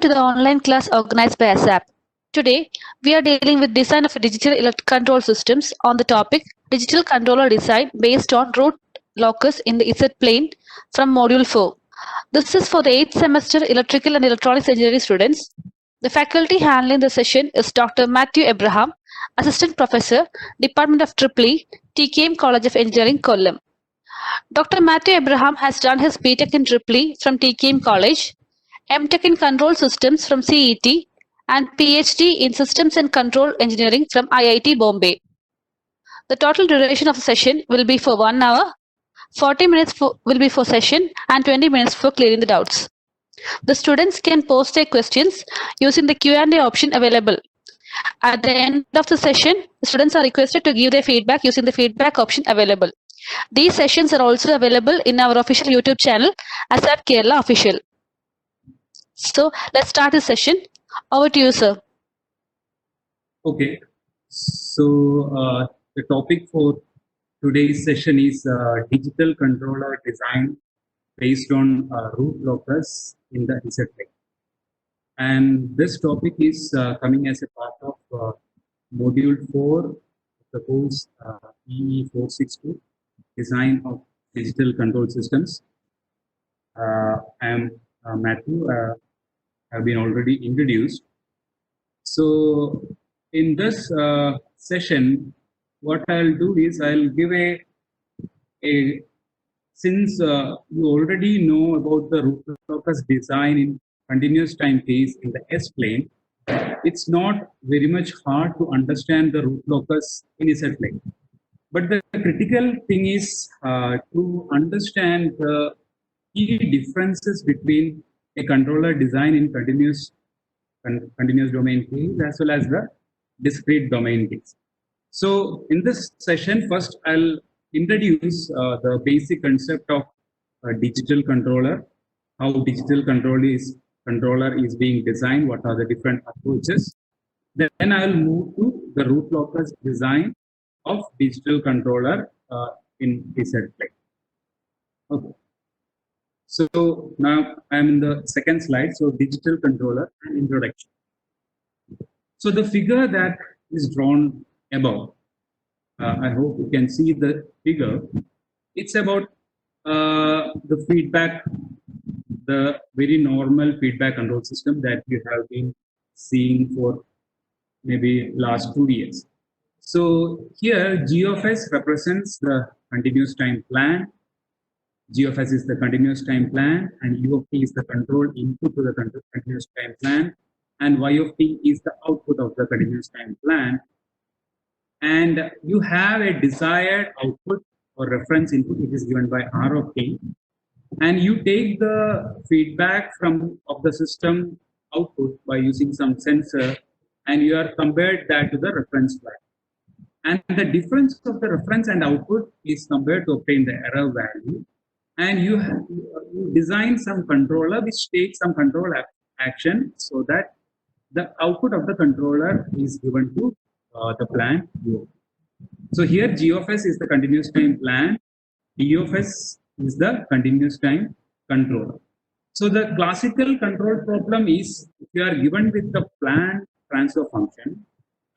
to the online class organized by ASAP. Today, we are dealing with design of digital control systems on the topic digital controller design based on root locus in the Z plane from module 4. This is for the 8th semester electrical and electronics engineering students. The faculty handling the session is Dr. Matthew Abraham, Assistant Professor, Department of EEE, TKM College of Engineering, Kollam. Dr. Matthew Abraham has done his BTech in EEE from TKM College, MTech in Control Systems from CET, and PhD in Systems and Control Engineering from IIT Bombay. The total duration of the session will be for 1 hour, 40 minutes will be for session, and 20 minutes for clearing the doubts. The students can post their questions using the Q&A option available. At the end of the session, the students are requested to give their feedback using the feedback option available. These sessions are also available in our official YouTube channel, ASAP Kerala Official. So let's start the session. Over to you, sir. Okay. So the topic for today's session is digital controller design based on root locus in the Z plane. And this topic is coming as a part of module 4 of the course EE 462, Design of Digital Control Systems. I am Matthew. Have been already introduced. So in this session, what I'll do is I'll give since you already know about the root locus design in continuous time case in the S plane, it's not very much hard to understand the root locus in Z plane. But the critical thing is to understand the key differences between a controller design in continuous domain case as well as the discrete domain case. So in this session, first I'll introduce the basic concept of a digital controller, how digital controller is being designed, what are the different approaches. Then I'll move to the root locus design of digital controller in Z plane. Okay. So now I'm in the second slide. So digital controller and introduction. So the figure that is drawn above, I hope you can see the figure. It's about the feedback, the very normal feedback control system that you have been seeing for maybe last 2 years. So here G of S represents the continuous time plan. G of S is the continuous time plan, and U of T is the control input to the continuous time plan, and Y of T is the output of the continuous time plan. And you have a desired output or reference input, which is given by R of T, and you take the feedback of the system output by using some sensor, and you are compared that to the reference flag. And the difference of the reference and output is compared to obtain the error value. And you design some controller which takes some control action so that the output of the controller is given to the plan U. So here G of S is the continuous time plan, D of S is the continuous time controller. So the classical control problem is if you are given with the plan transfer function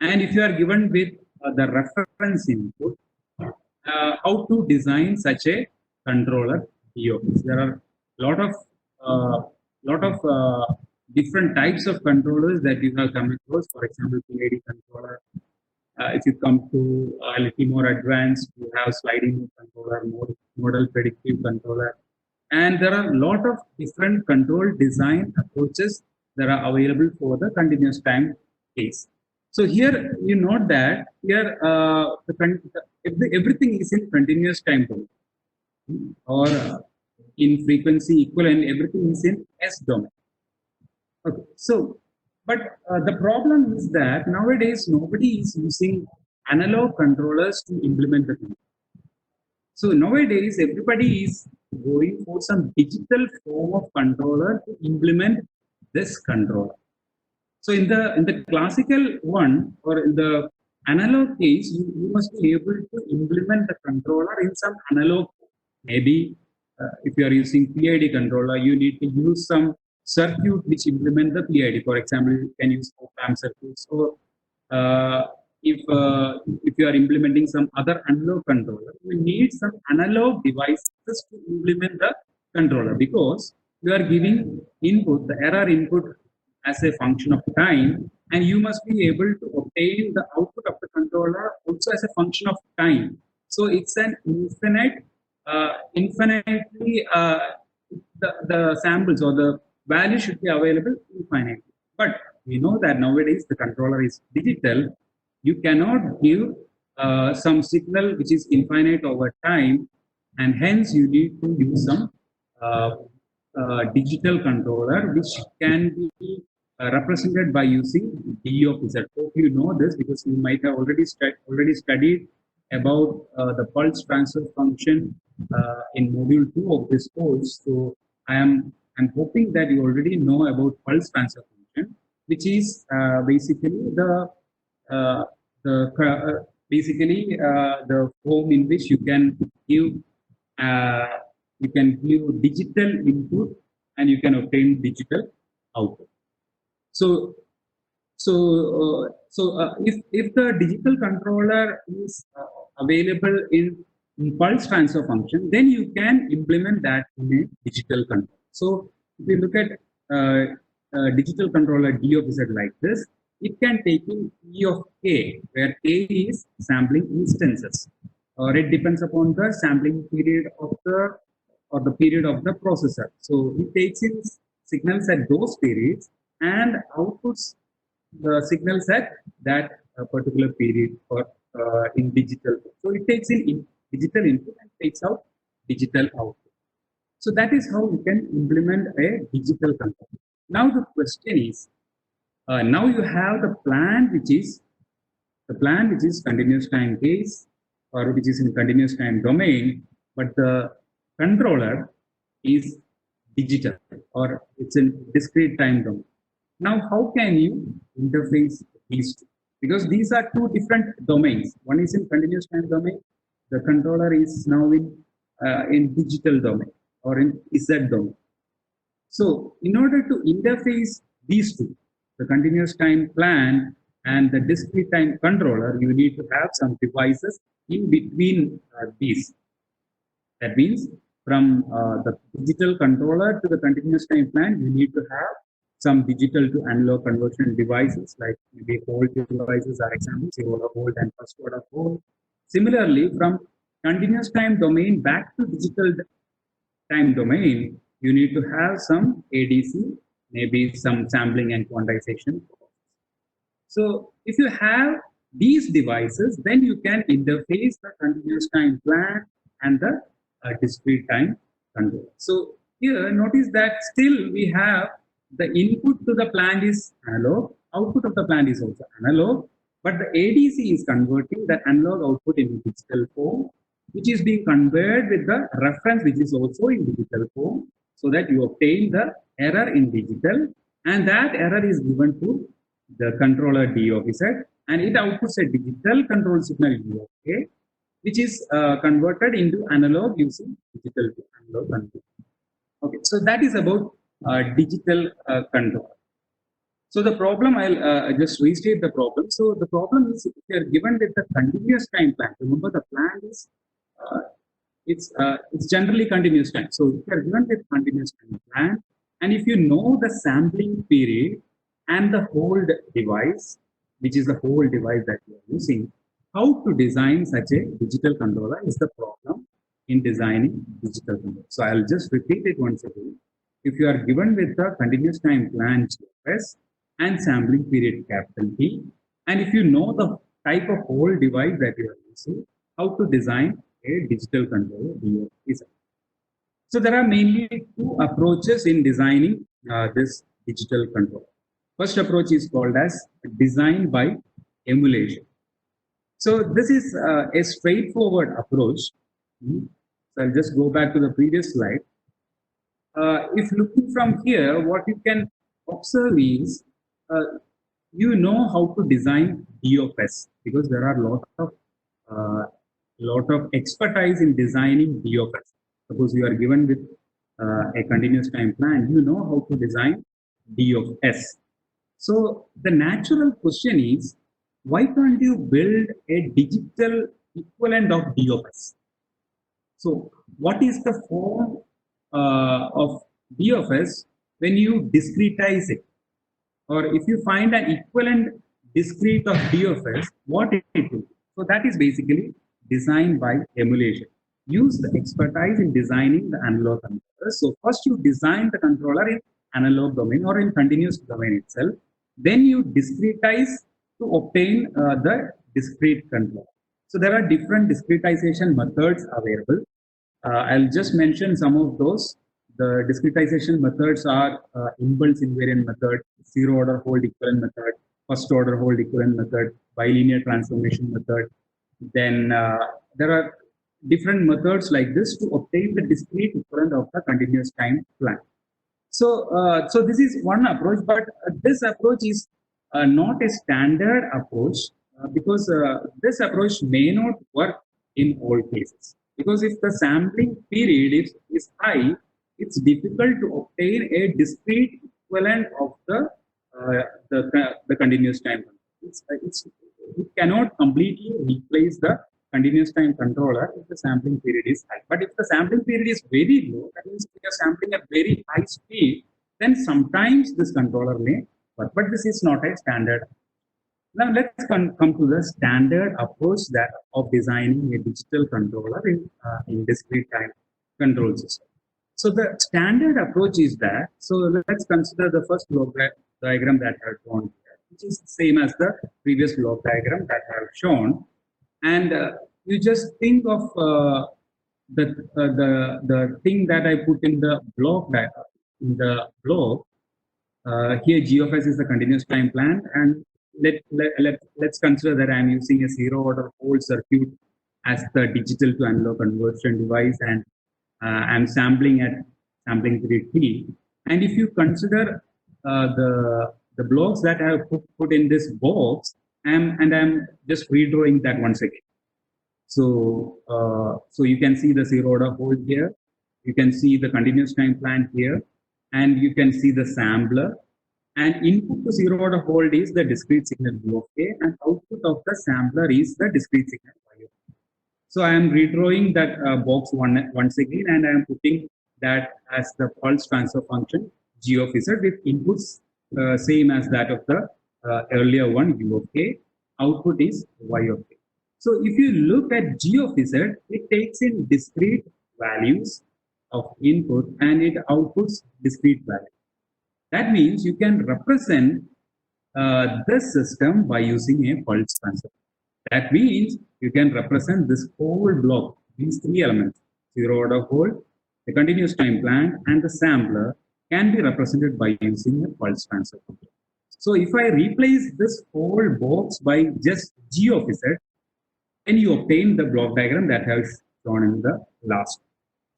and if you are given with the reference input, how to design such a controller DOS. There are a lot of different types of controllers that you have come across. For example, PID controller. If you come to a little more advanced, you have sliding controller, modal predictive controller, and there are a lot of different control design approaches that are available for the continuous time case. So here you note that here everything is in continuous time domain or in frequency equivalent, everything is in S domain. Okay, so but the problem is that nowadays nobody is using analog controllers to implement the control. So nowadays everybody is going for some digital form of controller to implement this controller. So in the classical one or in the analog case, you must be able to implement the controller in some analog. Maybe if you are using PID controller, you need to use some circuit which implement the PID. For example, you can use op-amp circuits, or uh, if you are implementing some other analog controller, you need some analog devices to implement the controller, because you are giving input, the error input, as a function of time, and you must be able to obtain the output of the controller also as a function of time. So it's an infinitely the samples or the value should be available infinitely. But we know that nowadays the controller is digital. You cannot give some signal which is infinite over time, and hence you need to use some uh, digital controller which can be represented by using D of Z. Hope you know this, because you might have already studied about the pulse transfer function in module 2 of this course. So I'm hoping that you already know about pulse transfer function, which is basically uh, the form in which give uh, you can give digital input and you can obtain digital output. So if the digital controller is available in pulse transfer function, then you can implement that in a digital controller. So if you look at digital controller D of Z like this, it can take in E of K, where K is sampling instances, or it depends upon the sampling period of the period of the processor. So it takes in signals at those periods and outputs the signals at that particular period, or in digital. So it takes in digital input and takes out digital output. So that is how you can implement a digital control. Now the question is, now you have the plant which is continuous time case, or which is in continuous time domain, but the controller is digital, or it's in discrete time domain. Now, how can you interface these two? Because these are two different domains. One is in continuous time domain. The controller is now in digital domain, or in Z domain. So, in order to interface these two, the continuous time plan and the discrete time controller, you need to have some devices in between these. That means from the digital controller to the continuous time plan, you need to have some digital to analog conversion devices, like maybe hold devices are examples, zero hold and first order hold. Similarly, from continuous time domain back to digital time domain, you need to have some ADC, maybe some sampling and quantization. So if you have these devices, then you can interface the continuous time plan and the discrete time controller. So here, notice that still we have the input to the plant is analog, output of the plant is also analog, but the ADC is converting the analog output into digital form, which is being converted with the reference, which is also in digital form, so that you obtain the error in digital, and that error is given to the controller D of Z, and it outputs a digital control signal D of K, which is converted into analog using digital to analog control. Okay, so that is about digital control. So the problem, I'll just restate the problem. So the problem is, if you are given with the continuous time plan, remember the plan is it's generally continuous time. So if you are given with continuous time plan, and if you know the sampling period and the hold device, which is the whole device that you are using, how to design such a digital controller is the problem in designing digital controller. So I'll just repeat it once again. If you are given with the continuous time plan GFS and sampling period capital T, and if you know the type of whole device that you are using, how to design a digital controller DFS. So there are mainly two approaches in designing this digital controller. First approach is called as design by emulation. So this is a straightforward approach. So I'll just go back to the previous slide. If looking from here, what you can observe is, you know how to design DFS, because there are lot of expertise in designing DFS. Suppose you are given with a continuous time plan, you know how to design D of S. So the natural question is, why can't you build a digital equivalent of D of S? So what is the form of D of S when you discretize it? Or if you find an equivalent discrete of D of S, what it will do? So that is basically designed by emulation. Use the expertise in designing the analog controller. So first you design the controller in analog domain or in continuous domain itself. Then you discretize to obtain the discrete controller. So there are different discretization methods available. I'll just mention some of those. The discretization methods are impulse invariant method, zero order hold equivalent method, first order hold equivalent method, bilinear transformation method. Then there are different methods like this to obtain the discrete equivalent of the continuous time plan. So this is one approach, but this approach is not a standard approach because this approach may not work in all cases. Because if the sampling period is high, it's difficult to obtain a discrete equivalent of the continuous time. It cannot completely replace the continuous time controller if the sampling period is high. But if the sampling period is very low, that means if you are sampling at very high speed, then sometimes this controller may work. But this is not a standard. Now let's come to the standard approach that of designing a digital controller in discrete time control system. So the standard approach is that, so let's consider the first block diagram that I have shown here, which is the same as the previous block diagram that I have shown. And you just think of the thing that I put in the block diagram, in the block. Here G of S is the continuous time plan, and let's consider that I'm using a zero order hold circuit as the digital to analog conversion device, and I'm sampling at sampling period T. And if you consider the blocks that I have put in this box, and I'm just redrawing that once again. So you can see the zero order hold here. You can see the continuous time plan here, and you can see the sampler. And input to zero order hold is the discrete signal U of K, and output of the sampler is the discrete signal Y of K. So I am redrawing that box once again, and I am putting that as the pulse transfer function G of Z with inputs same as that of the earlier one U of K. Output is Y of K. So if you look at G of Z, it takes in discrete values of input and it outputs discrete values. That means you can represent this system by using a pulse transfer. That means you can represent this whole block, these three elements, zero order hold, the continuous time plan, and the sampler can be represented by using a pulse transfer function. So if I replace this whole box by just G of Z, then you obtain the block diagram that I have shown in the last.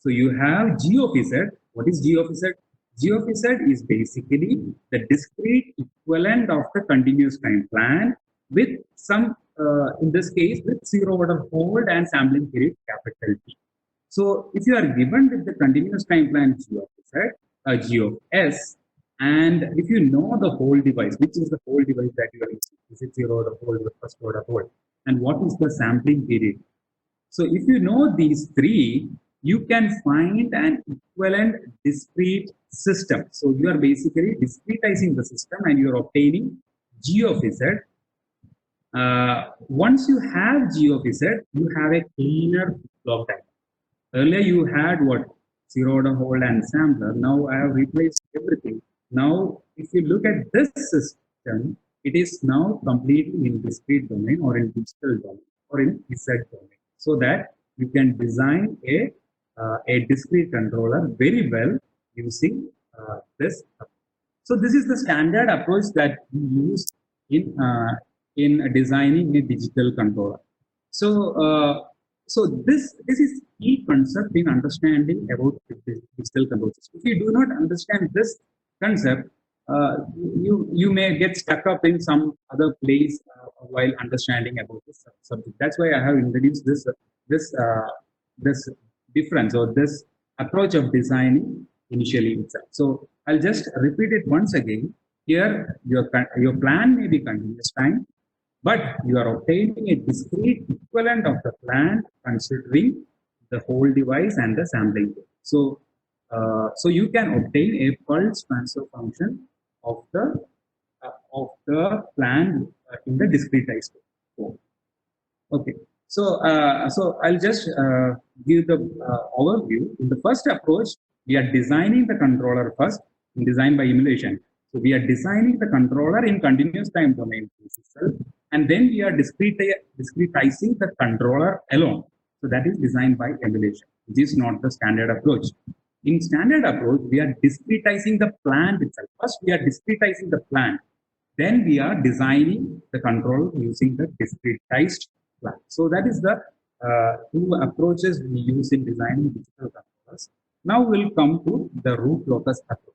So you have G of Z. What is G of Z? G of Z is basically the discrete equivalent of the continuous time plan with some, in this case, with zero order hold and sampling period capital T. So if you are given with the continuous time plan G of Z, G of S, and if you know the whole device, which is the whole device that you are using, is it zero order hold or first order hold, and what is the sampling period? So if you know these three, you can find an equivalent discrete system. So you are basically discretizing the system and you are obtaining G of Z. Once you have G of Z, you have a cleaner block diagram. Earlier you had what? Zero order hold and sampler. Now I have replaced everything. Now, if you look at this system, it is now completely in discrete domain or in digital domain or in Z domain, so that you can design a discrete controller very well using this. So this is the standard approach that we use in designing a digital controller. So this is key concept in understanding about digital control system. If you do not understand this concept, you may get stuck up in some other place while understanding about this subject. That's why I have introduced this difference or this approach of designing initially itself. So I'll just repeat it once again. Here, your plan may be continuous time, but you are obtaining a discrete equivalent of the plan considering the whole device and the sampling. So, so you can obtain a pulse transfer function of the plan in the discretized form. Okay. So I'll just give the overview. In the first approach, we are designing the controller first, in design by emulation. So we are designing the controller in continuous time domain itself, and then we are discretizing the controller alone. So that is designed by emulation. This is not the standard approach. In standard approach, we are discretizing the plant itself. First, we are discretizing the plant. Then we are designing the control using the discretized plan. So that is the two approaches we use in designing digital controllers. Now we'll come to the root locus approach.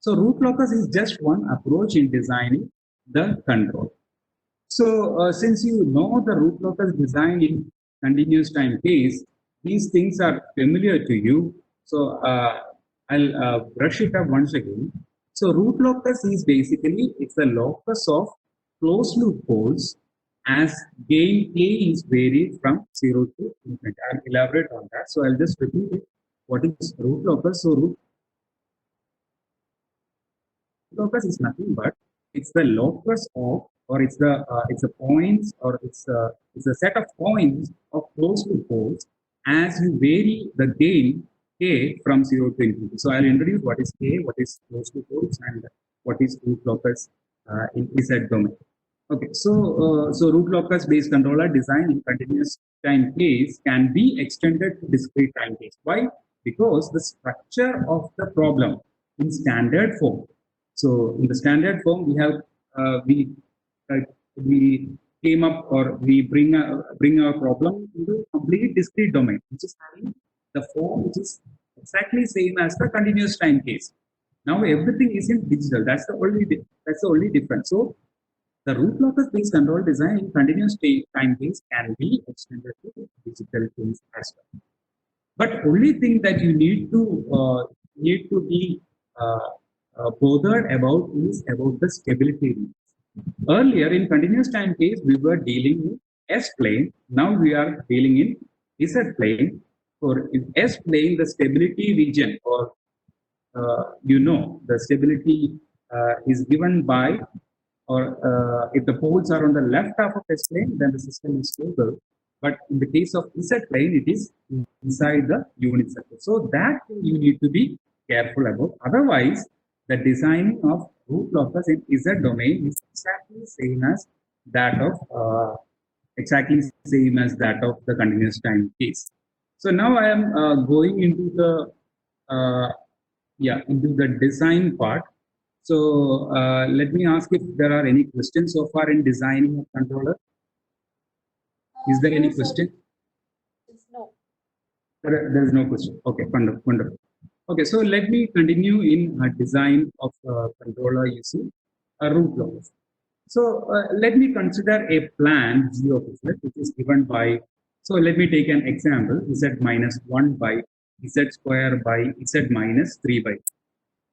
So root locus is just one approach in designing the control. So since you know the root locus design in continuous time case, these things are familiar to you. So I'll brush it up once again. So root locus is basically, it's the locus of closed loop poles as gain K is varied from 0 to infinity. I'll elaborate on that. So I'll just repeat it. What is root locus? So root locus is nothing but it's the locus of, or it's a points, or it's a set of points of closed loop poles as you vary the gain K from 0 to infinity. So I'll introduce what is K, what is closed loop poles, and what is root locus in Z domain. Okay, so root locus based controller design in continuous time case can be extended to discrete time case. Why? Because the structure of the problem in standard form. So in the standard form, we have we came up, or we bring our problem into complete discrete domain, which is having the form which is exactly same as the continuous time case. Now everything is in digital. That's the only difference. So the root locus based control design in continuous time case can be extended to digital case as well. But only thing that you need to be bothered about is about the stability. Earlier in continuous time case, we were dealing with S plane. Now we are dealing in Z plane. For S plane, the stability region, or the stability is given by, or if the poles are on the left half of S plane, then the system is stable. But in the case of Z plane, it is inside the unit circle. So that you need to be careful about. Otherwise, the designing of root locus in Z domain is exactly same as that of the continuous time case. So now I am going into the design part. So let me ask if there are any questions so far in designing a controller. Is there any question? No. There is no question. Okay, wonderful. Okay, so let me continue in a design of a controller using a root locus. So let me consider a plan G of Z, which is given by, so let me take an example, Z minus 1 by Z square by Z minus 3 by.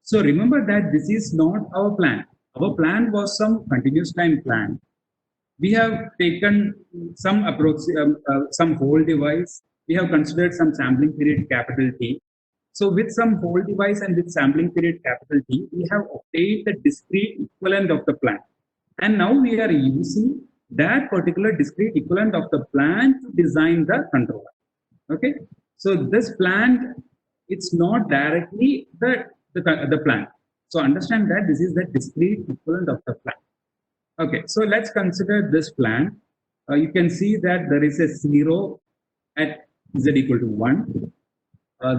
So remember that this is not our plan. Our plan was some continuous time plan. We have taken some approach, some whole device. We have considered some sampling period capital T. So with some whole device and with sampling period capital T, we have obtained the discrete equivalent of the plan. And now we are using that particular discrete equivalent of the plan to design the controller. Okay. So this plan, it's not directly the plan. So understand that this is the discrete equivalent of the plan. Okay. So let's consider this plan. You can see that there is a 0 at Z equal to 1.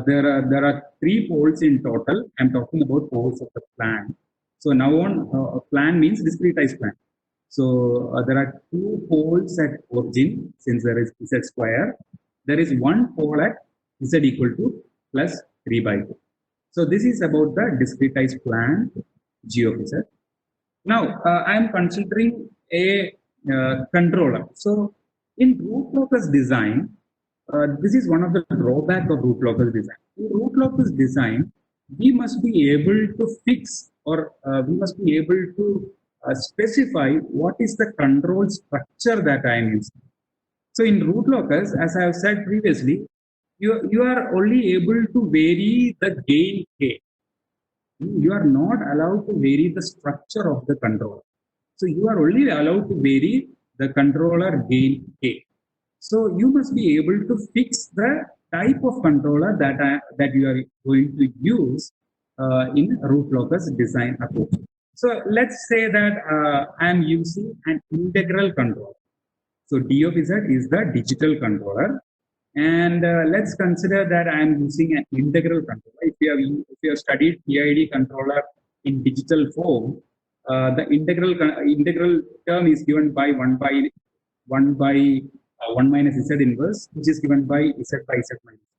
There are 3 poles in total. I'm talking about poles of the plan. So now on plan means discretized plan. So there are 2 poles at origin, since there is Z square. There is 1 pole at Z equal to plus 3 by 2. So this is about the discretized plan G of Z. Now I am considering a controller. So in root locus design, this is one of the drawback of root locus design. in root locus design, we must be able to fix or we must be able to specify what is the control structure that I am using. So in root locus, as I have said previously, you are only able to vary the gain k. You are not allowed to vary the structure of the controller. So you are only allowed to vary the controller gain k. So you must be able to fix the type of controller that you are going to use in root locus design approach. So let's say that I am using an integral controller. So D of Z is the digital controller. And let's consider that I am using an integral controller. If you have studied PID controller in digital form, the integral term is given by 1 minus z inverse, which is given by z minus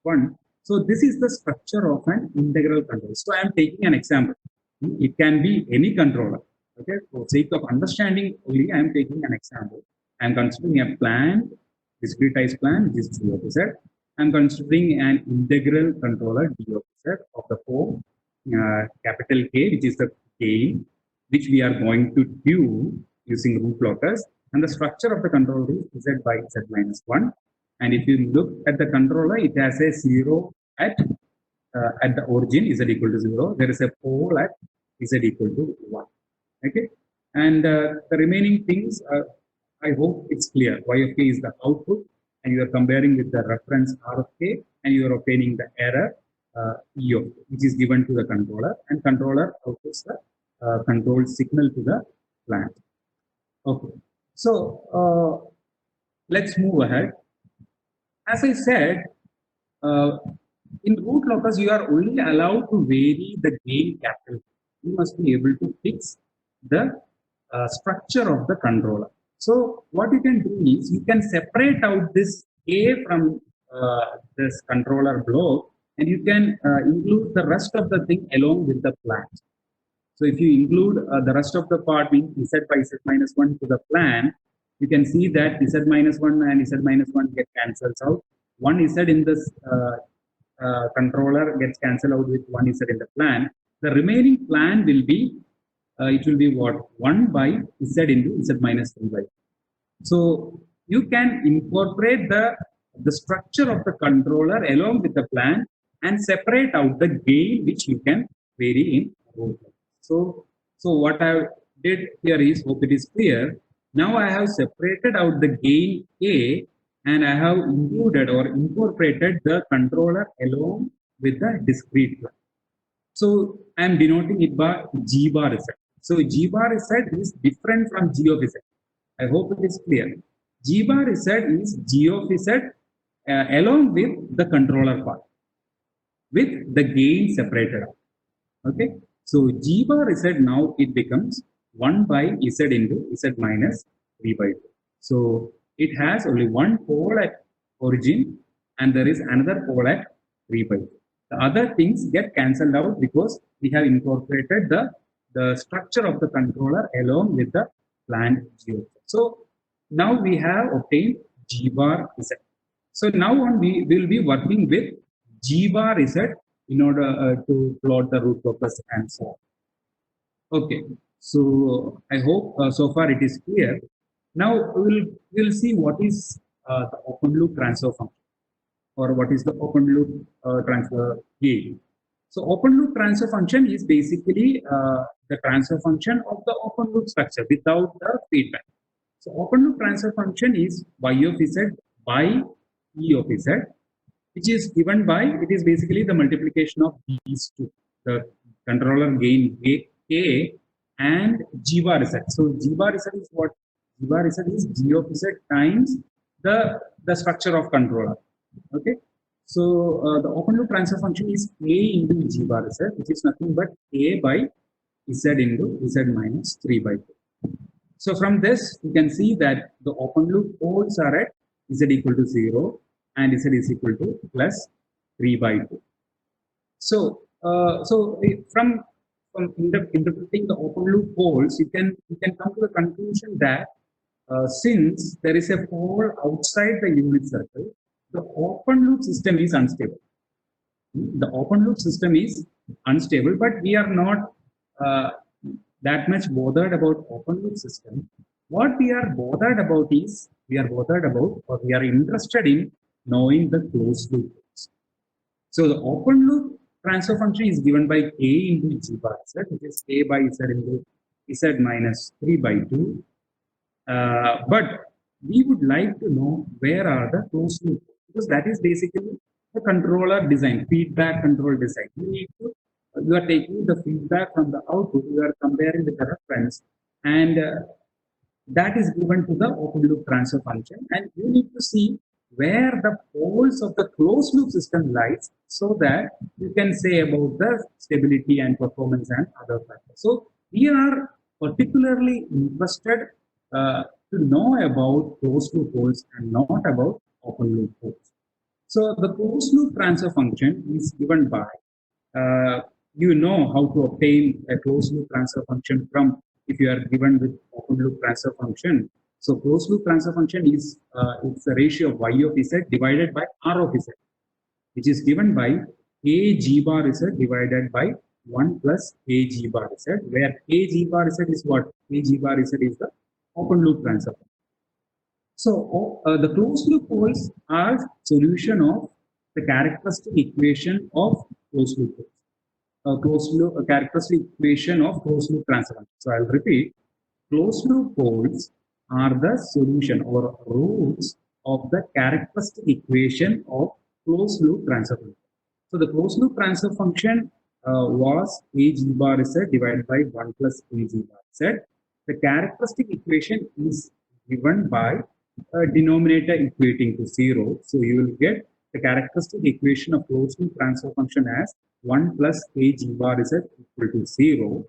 1. So this is the structure of an integral controller. So I am taking an example. It can be any controller. Okay, for sake of understanding only, I am taking an example. I am considering a plan, discretized plan, which is D of Z. I am considering an integral controller D of Z of the form capital K, which is the gain, which we are going to do using root locus. And the structure of the controller is Z by Z minus 1. And if you look at the controller, it has a 0 at the origin, Z equal to 0. There is a pole at Z equal to 1. Okay. And the remaining things, I hope it's clear. Y of k is the output, and you are comparing with the reference R of k, and you are obtaining the error E of k, which is given to the controller, and controller outputs the control signal to the plant. Okay. So let's move ahead. As I said, in root locus, you are only allowed to vary the gain capital. You must be able to fix the structure of the controller. So what you can do is you can separate out this A from this controller block, and you can include the rest of the thing along with the plant. So if you include the rest of the part, means Z by Z minus 1 to the plan, you can see that Z minus 1 and Z minus 1 get cancelled out. One Z in this controller gets cancelled out with one Z in the plan. The remaining plan will be, it will be what? 1 by Z into Z minus 3 by. So you can incorporate the structure of the controller along with the plan and separate out the gain which you can vary in root. So what I did here is, hope it is clear. Now I have separated out the gain A, and I have included or incorporated the controller along with the discrete plan. So I am denoting it by G bar Z. So G bar Z is different from G of Z. I hope it is clear. G bar Z is G of Z along with the controller part, with the gain separated out. Okay. So G bar Z now it becomes 1 by Z into Z minus 3 by 2. So it has only one pole at origin, and there is another pole at 3 by 2. The other things get cancelled out because we have incorporated the structure of the controller along with the planned G of Z. So now we have obtained G bar Z. So now on we will be working with G bar Z in order to plot the root locus and so on. Okay, so I hope so far it is clear. Now we'll see what is the open loop transfer function, or what is the open loop transfer gain. So open loop transfer function is basically the transfer function of the open loop structure without the feedback. So open loop transfer function is Y of Z by E of Z, which is given by, it is basically the multiplication of these two, the controller gain K and G bar Z. So G bar Z is what? G bar Z is G of Z times the structure of controller. Okay. So the open loop transfer function is A into G bar Z, which is nothing but A by Z into Z minus 3 by 2. So from this, you can see that the open loop poles are at Z equal to 0 and Z is equal to plus 3 by 2. So, from interpreting the open loop poles, you can come to the conclusion that since there is a pole outside the unit circle, the open loop system is unstable. The open loop system is unstable, but we are not that much bothered about open loop system. What we are bothered about is we are bothered about or we are interested in knowing the closed loop. So the open loop transfer function is given by a into g bar z, which is a by z into z minus 3 by 2. But we would like to know where are the closed loop, because that is basically the controller design, feedback control design. You are taking the feedback from the output, you are comparing with the reference, and that is given to the open loop transfer function, and you need to see where the poles of the closed loop system lies, so that you can say about the stability and performance and other factors. So we are particularly interested to know about closed loop poles and not about open loop poles. So the closed loop transfer function is given by, you know how to obtain a closed loop transfer function from, if you are given with open loop transfer function. So closed loop transfer function is it's the ratio of y of z divided by r of z, which is given by a g bar z divided by 1 plus a g bar z, where a g bar z is what? A g bar z is the open loop transfer function. So the closed loop poles are solution of the characteristic equation of closed loop poles. A characteristic equation of closed loop transfer function. So I'll repeat: closed loop poles are the solution or roots of the characteristic equation of closed loop transfer function. So the closed loop transfer function was a g bar z divided by 1 plus a g bar z. The characteristic equation is given by a denominator equating to 0. So you will get the characteristic equation of closed loop transfer function as 1 plus a g bar z equal to 0.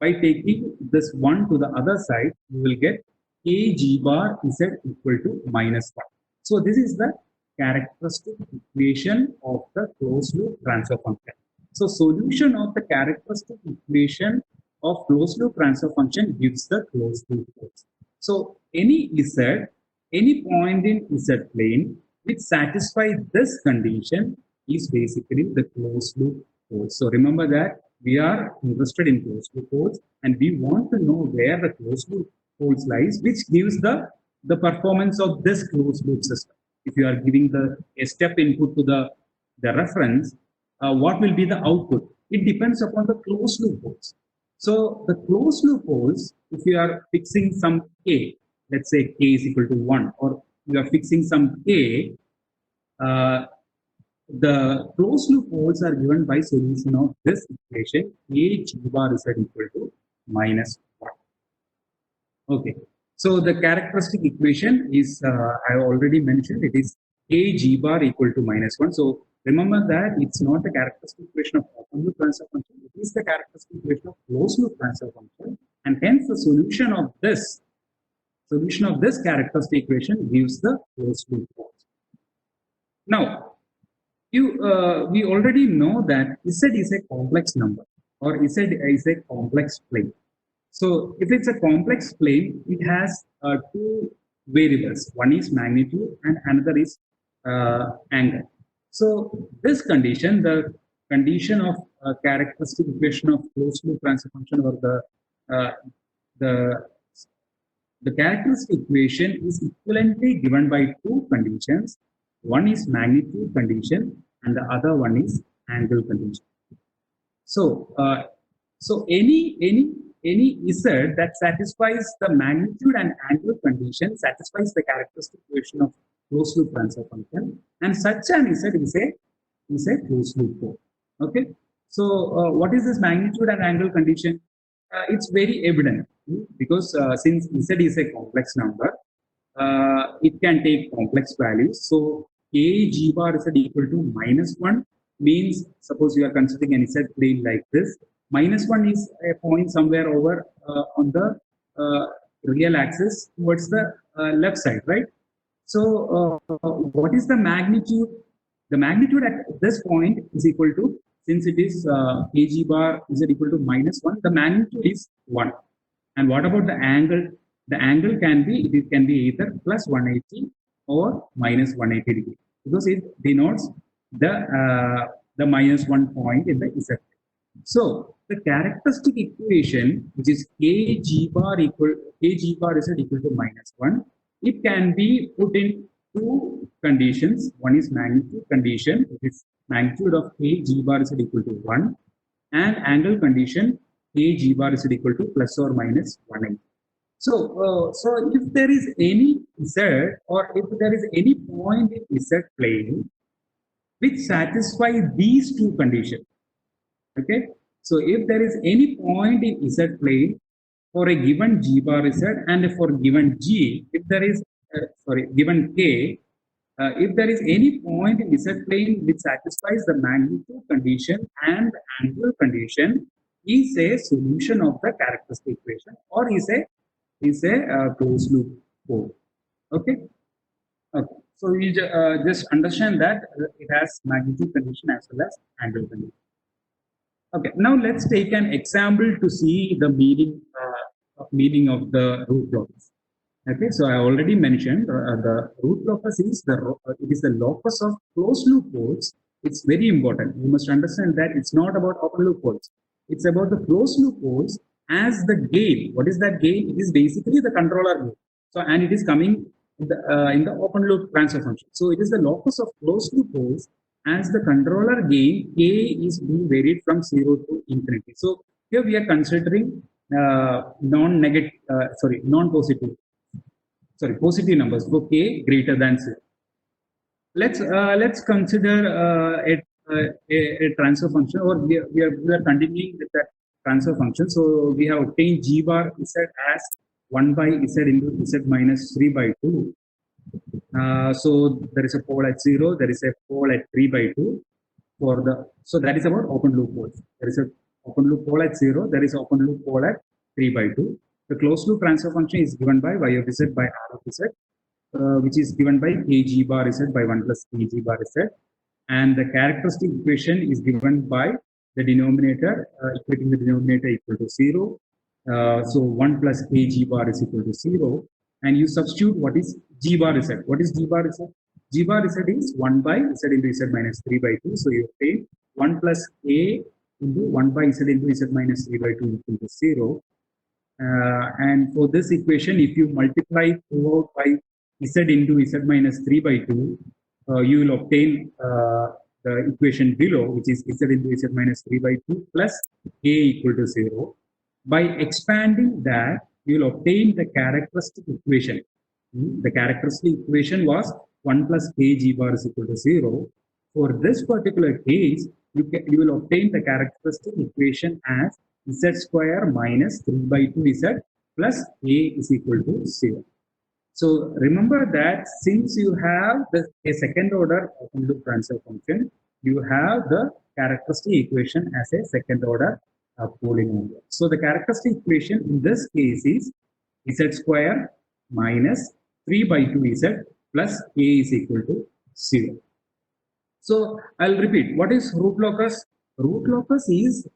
By taking this 1 to the other side, you will get a g bar z equal to minus 1. So this is the characteristic equation of the closed loop transfer function. So solution of the characteristic equation of closed loop transfer function gives the closed loop poles. So any z, any point in z plane which satisfies this condition is basically the closed loop poles. So remember that we are interested in closed loop poles, and we want to know where the closed loop poles lies, which gives the performance of this closed loop system. If you are giving a step input to the reference, what will be the output? It depends upon the closed loop poles. So the closed loop poles, if you are fixing some k, let's say k is equal to 1, or you are fixing some k, the closed loop poles are given by solution of this equation, a g bar z equal to minus 1. Okay, so the characteristic equation is, I already mentioned, it is a g bar equal to minus 1. So remember that it's not the characteristic equation of open loop transfer function, it is the characteristic equation of closed loop transfer function, and hence the solution of this characteristic equation gives the closed loop poles. Now, we already know that Z is a complex number, or Z is a complex plane. So if it's a complex plane, it has two variables. One is magnitude and another is angle. So this condition, the condition of characteristic equation of closed loop transfer function, or the characteristic equation is equivalently given by two conditions. One is magnitude condition and the other one is angle condition. So, any Z that satisfies the magnitude and angle condition satisfies the characteristic equation of closed loop transfer function, and such an Z is a closed loop pole. Okay. So, what is this magnitude and angle condition? It's very evident, because since Z is a complex number, it can take complex values. So a g bar z equal to minus 1 means, suppose you are considering an Z plane like this, minus 1 is a point somewhere over on the real axis towards the left side, right? So what is the magnitude? The magnitude at this point is equal to, since it is a g bar z equal to minus 1, the magnitude is 1. And what about the angle? The angle can be either plus 180 or minus 180 degree, because it denotes the the minus 1 point in the Z plane. So the characteristic equation, which is kg bar z equal to minus 1, it can be put in two conditions. One is magnitude condition, which is magnitude of kg bar z equal to 1, and angle condition kg bar z equal to plus or minus 180. So if there is any z, or if there is any point in z plane which satisfy these two conditions, okay, so if there is any point in z plane for a given g bar z and for given g, if there is given k, if there is any point in z plane which satisfies the magnitude condition and the angle condition, is a solution of the characteristic equation, or is a closed loop code. Okay. Okay. So we just understand that it has magnitude condition as well as angle condition. Okay. Now let's take an example to see the meaning of the root locus. Okay. So I already mentioned the root locus is the locus of closed loop codes. It's very important. You must understand that it's not about open loop codes. It's about the closed loop codes as the gain. What is that gain? It is basically the controller gain. So, and it is coming in the open loop transfer function. So it is the locus of closed loop codes as the controller gain k is being varied from 0 to infinity. So here we are considering positive numbers for k greater than 0. Let's consider a transfer function, or we are continuing with that transfer function. So we have obtained g bar z as 1 by z into z minus 3 by 2. So there is a pole at 0, there is a pole at 3 by 2 so that is about open loop poles. There is a open loop pole at 0, there is open loop pole at 3 by 2. The closed loop transfer function is given by y of z by r of z, which is given by kg bar z by 1 plus kg bar z, and the characteristic equation is given by the denominator, equating the denominator equal to 0. So 1 plus kg bar is equal to 0, and you substitute what is g bar z. What is g bar z? G bar z is 1 by z into z minus 3 by 2. So you obtain 1 plus a into 1 by z into z minus 3 by 2 equal to 0. And for this equation, if you multiply throughout by z into z minus 3 by 2, you will obtain the equation below, which is z into z minus 3 by 2 plus a equal to 0. By expanding that, you will obtain the characteristic equation. The characteristic equation was 1 plus kg bar is equal to 0. For this particular case, you will obtain the characteristic equation as z square minus 3 by 2 z plus a is equal to 0. So remember that since you have a second order open loop transfer function, you have the characteristic equation as a second order polynomial. So the characteristic equation in this case is z square minus 3 by 2 z plus a is equal to 0. So I'll repeat, what is root locus? Root locus is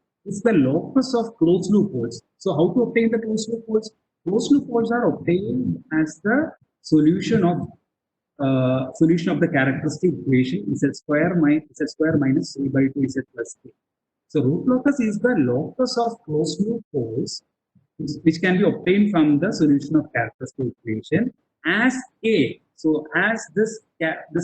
the locus of closed loop poles. So how to obtain the closed loop poles? Closed loop poles are obtained as the solution of the characteristic equation z square minus 3 by 2 z plus k. So root locus is the locus of closed loop poles which can be obtained from the solution of characteristic equation as k. So as this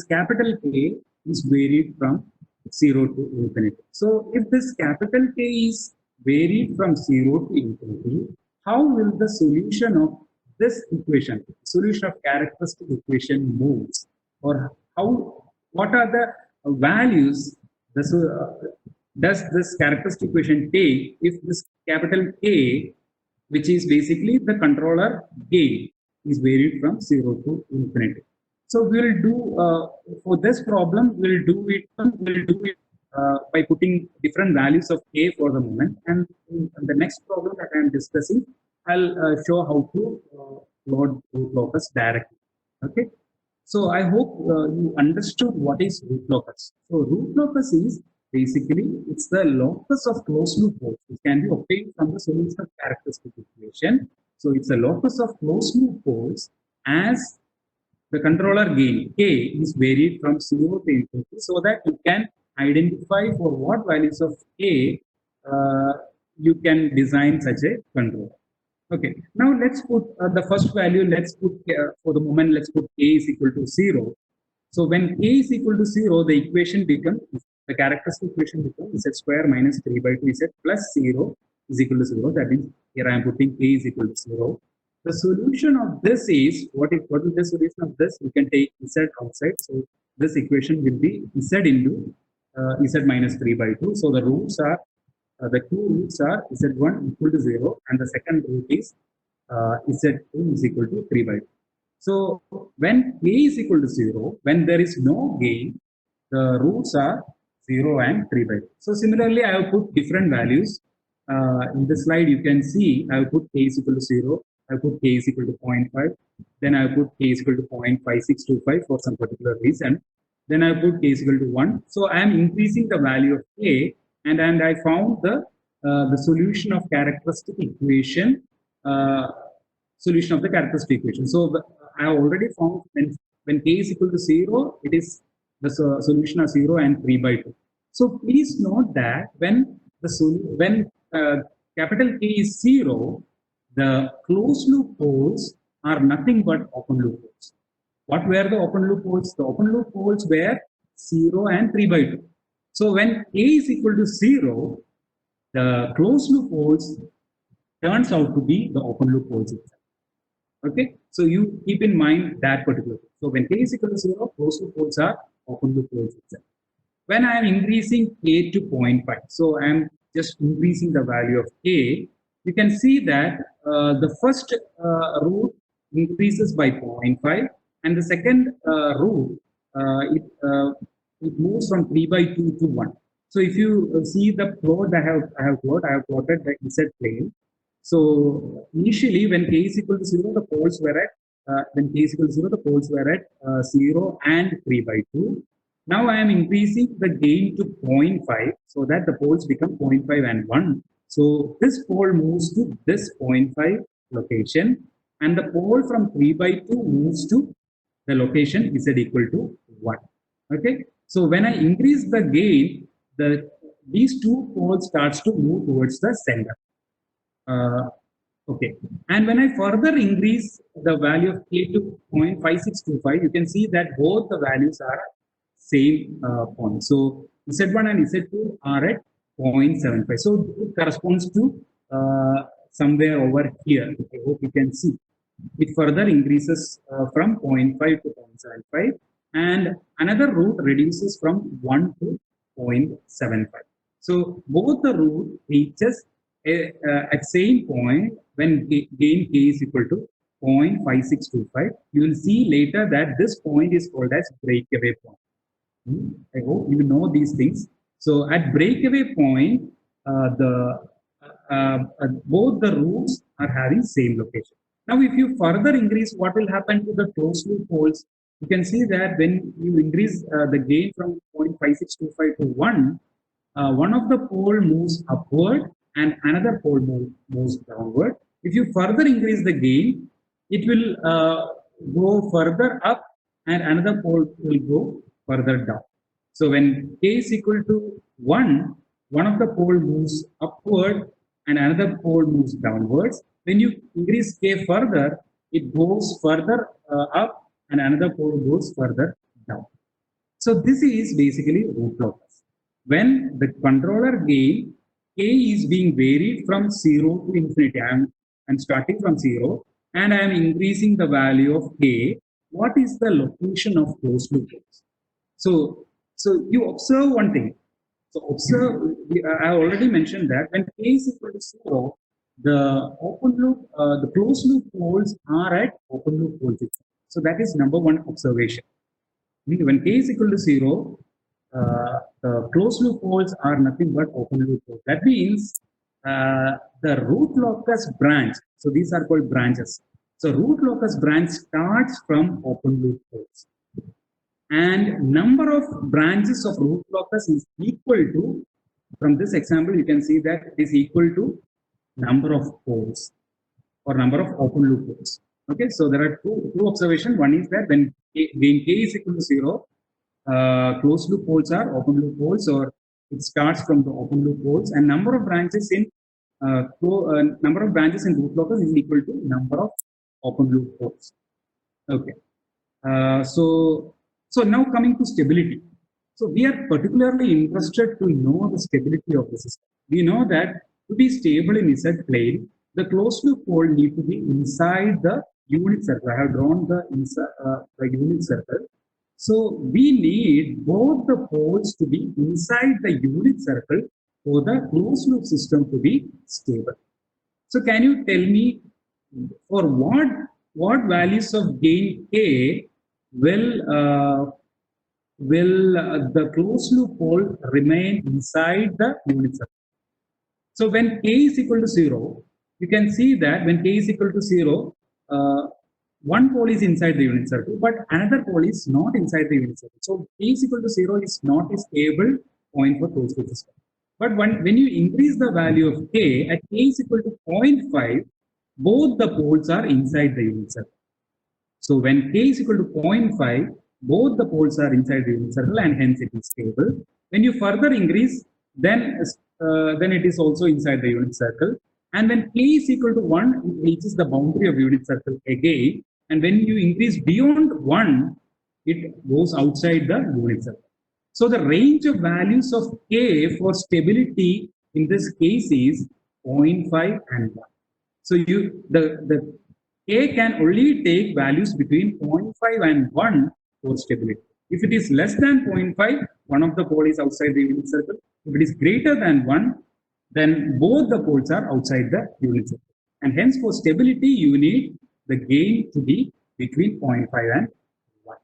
capital K is varied from 0 to infinity. So if this capital K is varied from 0 to infinity, how will the solution of this equation, solution of characteristic equation moves, or what are the values does this characteristic equation take if this capital K, which is basically the controller gain, is varied from 0 to infinity. So we'll do for this problem, we'll do it by putting different values of K for the moment, and in the next problem that I am discussing, I'll show how to plot root locus directly. Okay. So I hope you understood what is root locus. So root locus is basically it's the locus of closed loop poles, which can be obtained from the solution of characteristic equation. So it's a locus of closed loop poles as the controller gain K is varied from 0 to infinity, so that you can identify for what values of A you can design such a controller. Okay, now let's put the first value, let's put for the moment, let's put A is equal to 0. So when A is equal to 0, the equation becomes, the characteristic equation becomes z square minus 3 by 2 z plus 0 is equal to 0. That means here I am putting A is equal to 0. The solution of this is, what is the solution of this? We can take z outside. So this equation will be z into z minus 3 by 2. So the roots are, the two roots are z1 equal to 0 and the second root is z2 is equal to 3 by 2. So when A is equal to 0, when there is no gain, the roots are 0 and 3 by 2. So similarly, I have put different values. In the slide, you can see I have put A is equal to 0, I have put A is equal to 0.5, then I have put A is equal to 0.5625 for some particular reason. Then I put A is equal to 1. So I am increasing the value of A, and I found the solution of characteristic equation, solution of the characteristic equation. So I have already found when K is equal to 0, it is the solution of 0 and 3 by 2. So please note that when capital K is 0, the closed loop poles are nothing but open loop poles. What were the open loop poles? The open loop poles were 0 and 3 by 2. So when A is equal to 0, the closed loop poles turns out to be the open loop poles itself. Okay, so you keep in mind that particular thing. So when K is equal to 0, closed loop poles are open loop poles itself. When I am increasing K to 0.5, so I am just increasing the value of K, you can see that the first root increases by 0.5 and the second root it moves from 3 by 2 to 1. So if you see the plot I have plotted the Z plane. So initially when K is equal to 0, the poles were at 0 and 3 by 2. Now I am increasing the gain to 0.5 so that the poles become 0.5 and 1. So this pole moves to this 0.5 location and the pole from 3 by 2 moves to the location Z equal to 1. Okay. So when I increase the gain, these two poles starts to move towards the center. Okay, and when I further increase the value of K to 0.5625, you can see that both the values are same point. So Z1 and Z2 are at 0.75. So it corresponds to somewhere over here. I hope you can see. It further increases from 0.5 to 0.75 and another root reduces from 1 to 0.75. So both the root reaches at same point when gain K is equal to 0.5625. You will see later that this point is called as breakaway point. I hope you know these things. So at breakaway point, both the roots are having same location. Now, if you further increase, what will happen to the closed loop poles? You can see that when you increase the gain from 0.5625 to 1, one of the pole moves upward and another pole moves downward. If you further increase the gain, it will go further up and another pole will go further down. So when K is equal to 1, one of the pole moves upward and another pole moves downwards. When you increase K further, it goes further up and another pole goes further down. So this is basically root locus. When the controller gain K is being varied from 0 to infinity, I'm starting from 0 and I am increasing the value of K. What is the location of closed loop poles? So you observe one thing. So observe, I already mentioned that when K is equal to 0, the open loop, the closed loop poles are at open loop poles. So that is number one observation. When K is equal to 0, the closed loop poles are nothing but open loop poles. That means the root locus branch, so these are called branches. So root locus branch starts from open loop poles. And number of branches of root locus is equal to, from this example, you can see that it is equal to number of poles or number of open loop poles. Okay, so there are two observations. One is that when K is equal to 0, closed loop poles are open loop poles, or it starts from the open loop poles, and number of branches in root locus is equal to number of open loop poles. Okay. So now coming to stability. So we are particularly interested to know the stability of the system. We know that to be stable in Z plane, the closed loop pole need to be inside the unit circle. I have drawn the unit circle. So we need both the poles to be inside the unit circle for the closed loop system to be stable. So can you tell me for what values of gain K will the closed loop pole remain inside the unit circle? So when K is equal to 0, you can see that when K is equal to 0, one pole is inside the unit circle, but another pole is not inside the unit circle. So K is equal to 0 is not a stable point for closed loop system. But when you increase the value of K, at K is equal to 0.5, both the poles are inside the unit circle. So when K is equal to 0.5, both the poles are inside the unit circle, and hence it is stable. When you further increase, then it is also inside the unit circle. And when K is equal to 1, it reaches the boundary of unit circle again. And when you increase beyond 1, it goes outside the unit circle. So the range of values of K for stability in this case is 0.5 and 1. So the K can only take values between 0.5 and 1 for stability. If it is less than 0.5, one of the pole is outside the unit circle. If it is greater than 1, then both the poles are outside the unit circle. And hence for stability, you need the gain to be between 0.5 and 1.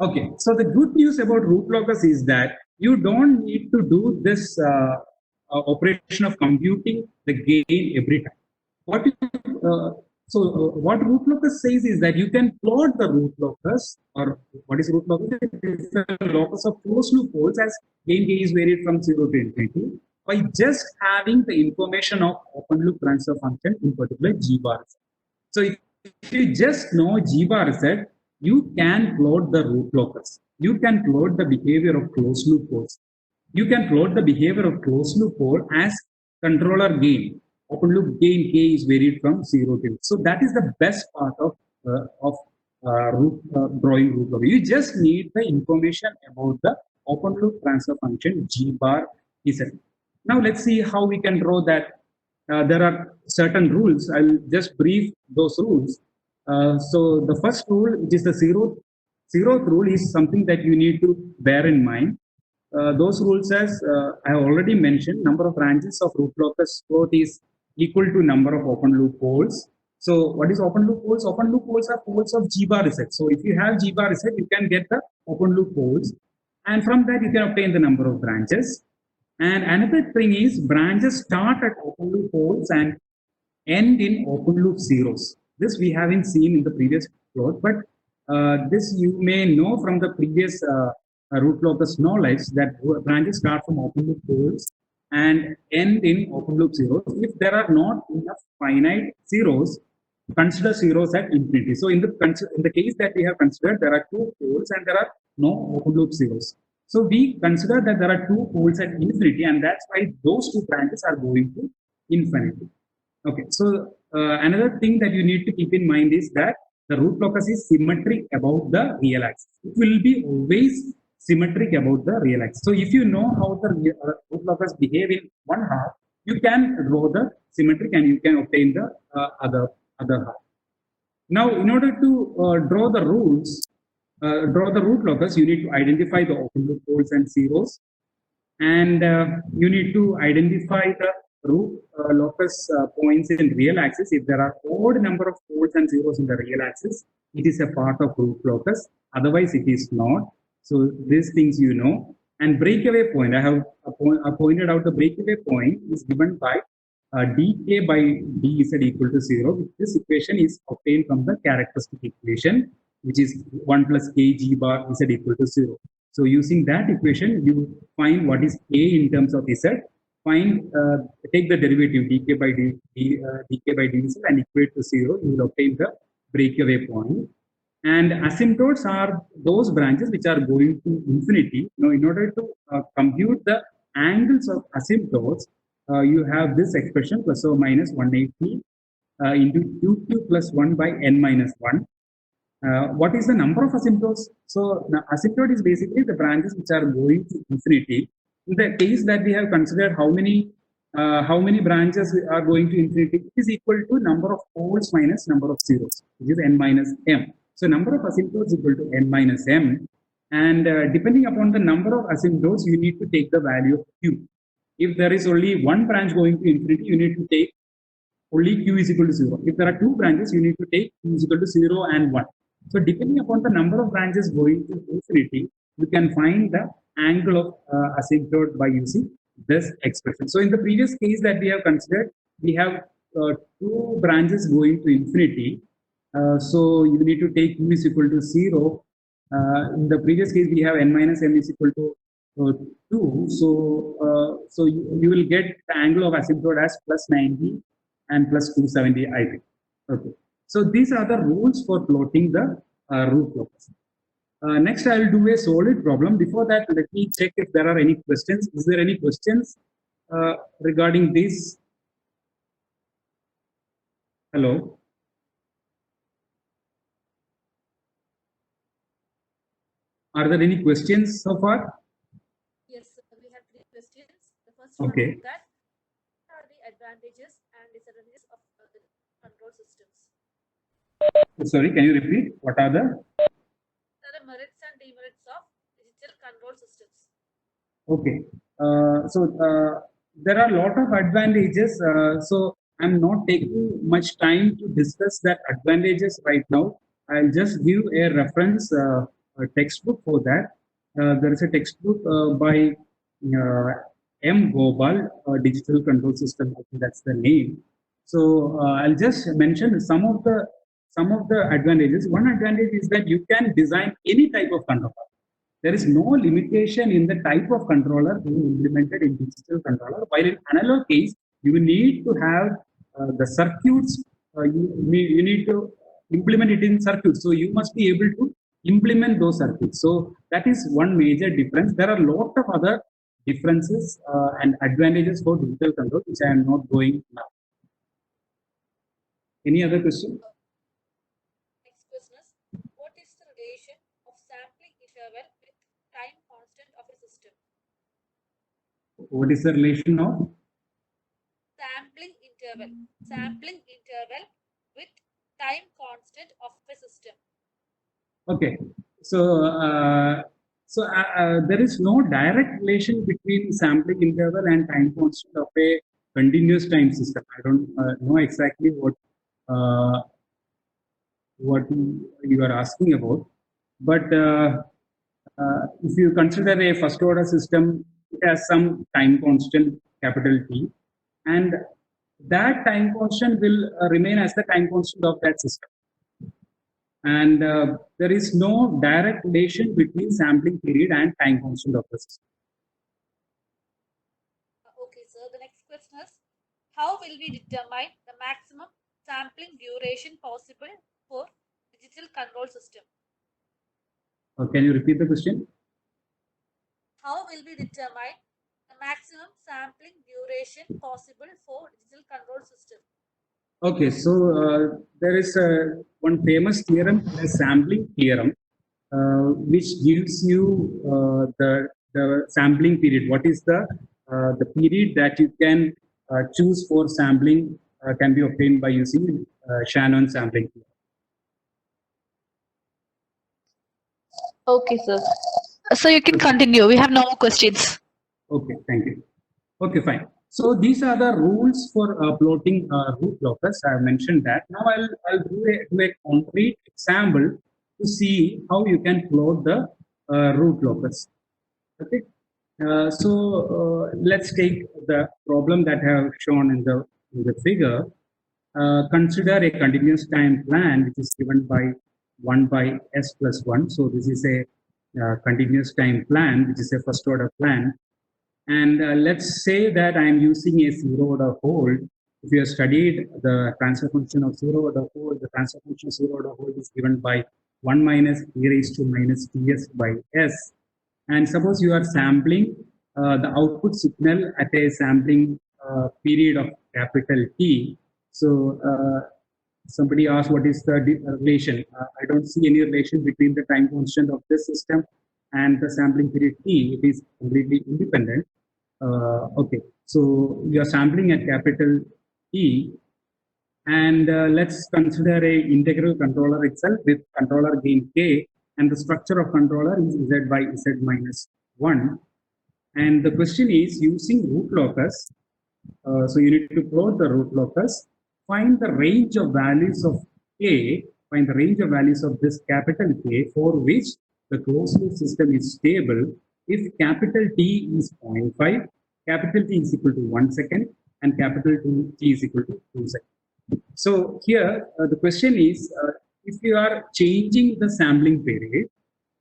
Okay, so the good news about root locus is that you don't need to do this operation of computing the gain every time. What root locus says is that you can plot the root locus, or what is root locus? It is the locus of closed loop poles as gain K is varied from 0 to infinity by just having the information of open loop transfer function, in particular G bar Z. So if you just know G bar Z, you can plot the root locus. You can plot the behavior of closed loop poles. You can plot the behavior of closed loop pole as controller gain. Open loop gain K is varied from 0 to 1. So that is the best part of drawing root locus. You just need the information about the open loop transfer function G bar Z. Now let's see how we can draw that. There are certain rules. I'll just brief those rules. So the first rule, which is the zeroth rule, is something that you need to bear in mind. Those rules, as I have already mentioned, number of branches of root locus growth is equal to number of open loop poles. So what is open loop poles? Open loop poles are poles of G bar Z. So if you have G bar Z, you can get the open loop poles, and from that you can obtain the number of branches. And another thing is branches start at open loop poles and end in open loop zeros. This we haven't seen in the previous plot, but this you may know from the previous root locus knowledge, that branches start from open loop poles and end in open loop zeros. If there are not enough finite zeros, consider zeros at infinity. So in the case that we have considered, there are 2 poles and there are no open loop zeros. So we consider that there are 2 poles at infinity, and that's why those 2 branches are going to infinity. Okay, so another thing that you need to keep in mind is that the root locus is symmetric about the real axis. It will be always symmetric about the real axis. So if you know how the root locus behave in one half, you can draw the symmetric and you can obtain the other half. Now, in order to draw the root locus, you need to identify the open loop poles and zeros, and you need to identify the root locus points in real axis. If there are odd number of poles and zeros in the real axis, it is a part of root locus. Otherwise, it is not. So these things you know. And breakaway point, I have pointed out the breakaway point is given by dk by dz equal to 0. This equation is obtained from the characteristic equation, which is 1 plus k g bar z equal to 0. So using that equation, you find what is k in terms of z, take the derivative dk by dz and equate to 0. You will obtain the breakaway point. And asymptotes are those branches which are going to infinity. Now, in order to compute the angles of asymptotes, you have this expression plus or minus 180 into q plus 1 by n minus 1. What is the number of asymptotes? So the asymptote is basically the branches which are going to infinity. In the case that we have considered how many branches are going to infinity, it is equal to number of poles minus number of zeros, which is n minus m. So number of asymptotes is equal to n minus m, and depending upon the number of asymptotes, you need to take the value of q. If there is only one branch going to infinity, you need to take only q is equal to 0. If there are two branches, you need to take q is equal to 0 and 1. So depending upon the number of branches going to infinity, you can find the angle of asymptote by using this expression. So in the previous case that we have considered, we have two branches going to infinity. So you need to take u is equal to 0. In the previous case, we have n minus m is equal to 2. So you will get the angle of asymptote as plus 90 and plus 270, I think. Okay. So these are the rules for plotting the root locus. Next, I will do a solid problem. Before that, let me check if there are any questions. Is there any questions regarding this? Hello? Are there any questions so far? Yes, we have 3 questions. The first one Okay. is that what are the advantages and disadvantages of the control systems? Sorry, can you repeat? What are the? What are the merits and demerits of digital control systems? Okay. There are a lot of advantages. So I'm not taking much time to discuss that advantages right now. I'll just give a reference a textbook for that. There is a textbook by M. Gopal, Digital Control System. I think that's the name. So I'll just mention some of the advantages. One advantage is that you can design any type of controller. There is no limitation in the type of controller being implemented in digital controller. While in analog case, you need to have the circuits. You need to implement it in circuits. So you must be able to implement those circuits. So that is one major difference. There are a lot of other differences and advantages for digital control, which I am not going now. Any other question? Next question is, what is the relation of sampling interval with time constant of a system? What is the relation of? Sampling interval with time constant of a system. Okay, there is no direct relation between sampling interval and time constant of a continuous time system. I don't know exactly what you are asking about, but if you consider a first order system, it has some time constant capital T, and that time constant will remain as the time constant of that system. And there is no direct relation between sampling period and time constant of the system. Okay, so the next question is, how will we determine the maximum sampling duration possible for digital control system? Can you repeat the question? How will we determine the maximum sampling duration possible for digital control system? Okay, so there is one famous theorem, the sampling theorem, which gives you the sampling period. What is the period that you can choose for sampling can be obtained by using Shannon sampling theorem. Okay, sir. So you can continue. We have no more questions. Okay, thank you. Okay, fine. So these are the rules for plotting root locus. I have mentioned that. Now I'll do a concrete example to see how you can plot the root locus. Okay. Let's take the problem that I have shown in the figure. Consider a continuous time plan which is given by 1 by s plus 1. So this is a continuous time plan, which is a first order plan. And let's say that I'm using a zero order hold. If you have studied the transfer function of zero order hold, the transfer function of zero order hold is given by 1 minus e raised to minus ts by s. And suppose you are sampling the output signal at a sampling period of capital T. So somebody asked what is the relation. I don't see any relation between the time constant of this system and the sampling period T. It is completely independent. Okay, so you are sampling at capital T, and let's consider a integral controller itself with controller gain K, and the structure of controller is Z by Z minus 1. And the question is using root locus. So you need to plot the root locus, find the range of values of K, find the range of values of this capital K for which the closed loop system is stable if capital T is 0.5, capital T is equal to 1 second, and capital T is equal to 2 seconds. So here the question is if you are changing the sampling period.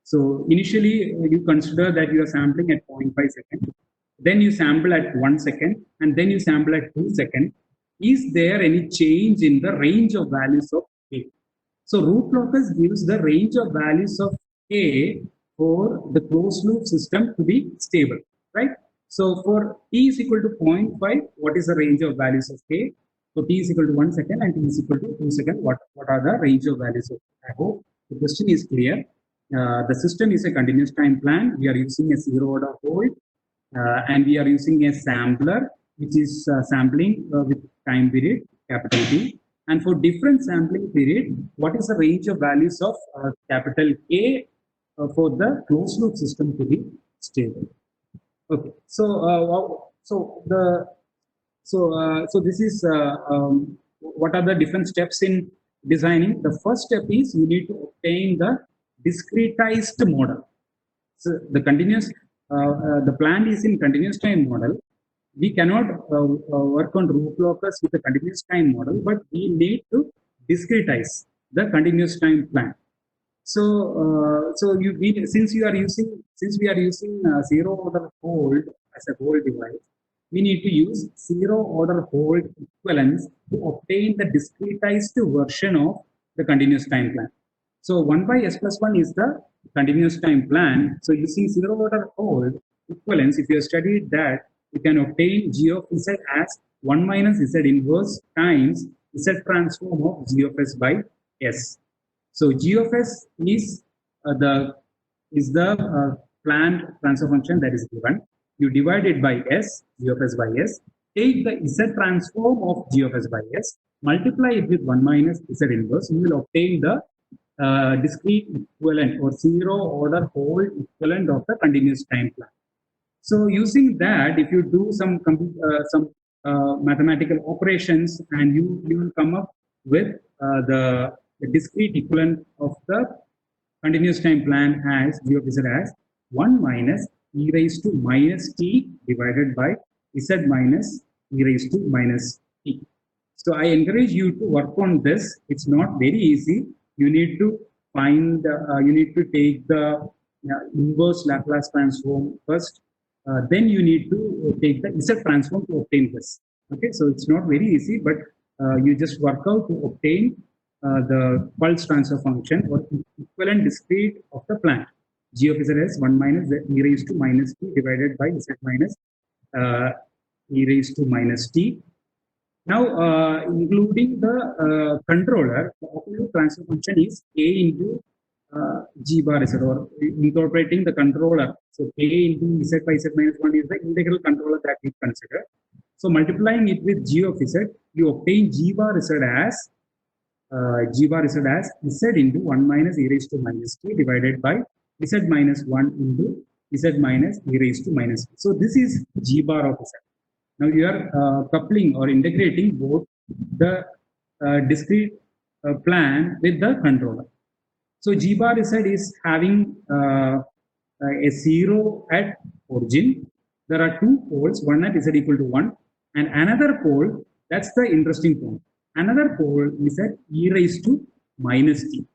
So initially you consider that you are sampling at 0.5 seconds, then you sample at 1 second, and then you sample at 2 seconds. Is there any change in the range of values of K? So root locus gives the range of values of K for the closed loop system to be stable, right? So for T is equal to 0.5, what is the range of values of K? So T is equal to 1 second and T is equal to 2 seconds. What are the range of values of K? I hope the question is clear. The system is a continuous time plan. We are using a zero order hold, and we are using a sampler which is sampling with time period capital T. And for different sampling period, what is the range of values of capital K for the closed loop system to be stable? Okay, so so this is what are the different steps in designing. The first step is you need to obtain the discretized model. So the continuous, the plan is in continuous time model. We cannot work on root locus with a continuous time model, but we need to discretize the continuous time plan. So, since we are using zero order hold as a hold device, we need to use zero order hold equivalence to obtain the discretized version of the continuous time plan. So 1 by s plus 1 is the continuous time plan. So using zero order hold equivalence, if you have studied that, you can obtain g of z as 1 minus z inverse times z transform of g of s by s. So g of s is the planned transfer function that is given. You divide it by s, g of s by s, take the z transform of g of s by s, multiply it with 1 minus z inverse, you will obtain the discrete equivalent or zero order hold equivalent of the continuous time plan. So using that, if you do some mathematical operations, and you will come up with the discrete equivalent of the continuous time plan as g of z as 1 minus e raised to minus t divided by z minus e raised to minus t. So I encourage you to work on this. It's not very easy. You need to find, you need to take the inverse Laplace transform first. Then you need to take the Z transform to obtain this. Okay, so it's not very easy, but you just work out to obtain the pulse transfer function or equivalent discrete of the plan. G of Z is 1 minus e raised to minus t divided by Z minus e raised to minus t. Now, including the controller, the open loop transfer function is A into G bar Z, or incorporating the controller. So A into Z by Z minus 1 is the integral controller that we consider. So multiplying it with G of Z, you obtain G bar Z as Z into 1 minus e raised to minus t divided by Z minus 1 into Z minus e raised to minus t. So this is G bar of Z. Now you are coupling or integrating both the discrete plan with the controller. So G bar Z is having a 0 at origin. There are two poles, one at Z equal to 1, and another pole, that's the interesting point. Another pole is at e raised to minus t.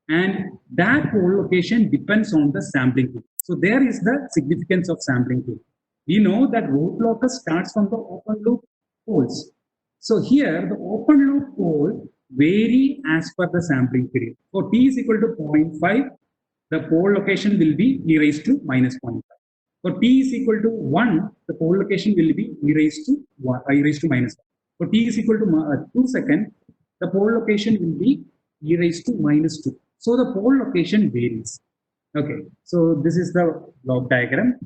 And that pole location depends on the sampling period. So there is the significance of sampling period. We know that root locus starts from the open loop poles. So here the open loop pole vary as per the sampling period. For t is equal to 0.5, the pole location will be e raised to minus 0.5. For t is equal to 1, the pole location will be e raised to 1, e raised to minus 1. For t is equal to 2 seconds, the pole location will be e raised to minus 2. So the pole location varies. Okay, so this is the block diagram.